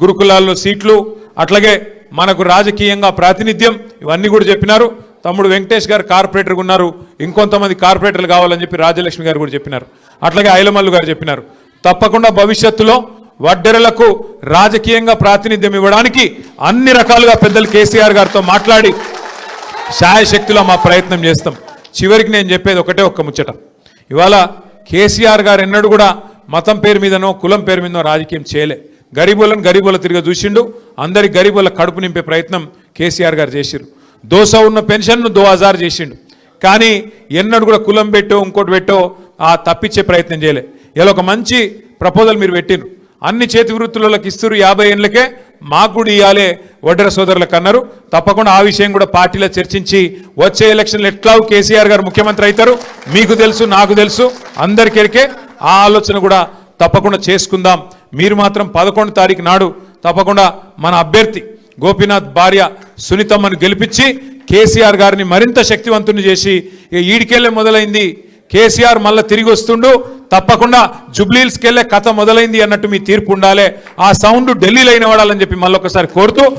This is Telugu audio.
గురుకులాల్లో సీట్లు అట్లాగే మనకు రాజకీయంగా ప్రాతినిధ్యం ఇవన్నీ కూడా చెప్పినారు. తమ్ముడు వెంకటేష్ గారు కార్పొరేటర్గా ఉన్నారు, ఇంకొంతమంది కార్పొరేటర్లు కావాలని చెప్పి రాజ్యలక్ష్మి గారు కూడా చెప్పినారు. అట్లాగే ఐలమల్లు గారు చెప్పినారు. తప్పకుండా భవిష్యత్తులో వడ్డెరలకు రాజకీయంగా ప్రాతినిధ్యం ఇవ్వడానికి అన్ని రకాలుగా పెద్దలు కేసీఆర్ గారితో మాట్లాడి శాయశక్తిలో మా ప్రయత్నం చేస్తాం. చివరికి నేను చెప్పేది ఒకటే ఒక్క ముచ్చట. ఇవాళ కేసీఆర్ గారు ఎన్నడూ కూడా మతం పేరు మీదనో కులం పేరు మీదనో రాజకీయం చేయలే. గరీబుల తిరిగి చూసిండు. అందరి గరీబుల కడుపు నింపే ప్రయత్నం కేసీఆర్ గారు చేసిరు. దోస ఉన్న పెన్షన్ను 2000 చేసిండు. కానీ ఎన్నడూ కూడా కులం పెట్టో ఇంకోటి పెట్టో తప్పించే ప్రయత్నం చేయలే. ఇలా ఒక మంచి ప్రపోజల్ మీరు పెట్టిండ్రు. అన్ని చేతి వృత్తులకు ఇస్తున్నారు, 50 ఏళ్ళకే మాకు కూడా ఇవ్వాలే వడ్డెర సోదరులకు అన్నారు. తప్పకుండా ఆ విషయం కూడా పార్టీలో చర్చించి వచ్చే ఎలక్షన్లు ఎట్లా కేసీఆర్ గారు ముఖ్యమంత్రి అవుతారు మీకు తెలుసు, నాకు తెలుసు, అందరికెరికే. ఆ ఆలోచన కూడా తప్పకుండా చేసుకుందాం. మీరు మాత్రం 11వ తారీఖు నాడు తప్పకుండా మన అభ్యర్థి గోపీనాథ్ భార్య సునీతమ్మను గెలిపించి కేసీఆర్ గారిని మరింత శక్తివంతుని చేసి ఈడికెళ్ళే మొదలైంది కేసీఆర్ మళ్ళీ తిరిగి వస్తుండు, తప్పకుండా జుబ్లీహిల్స్కి వెళ్ళే కథ మొదలైంది అన్నట్టు మీ తీర్పు ఉండాలి. ఆ సౌండ్ ఢిల్లీలో అయిన వాడాలని చెప్పి మళ్ళొకసారి కోరుతూ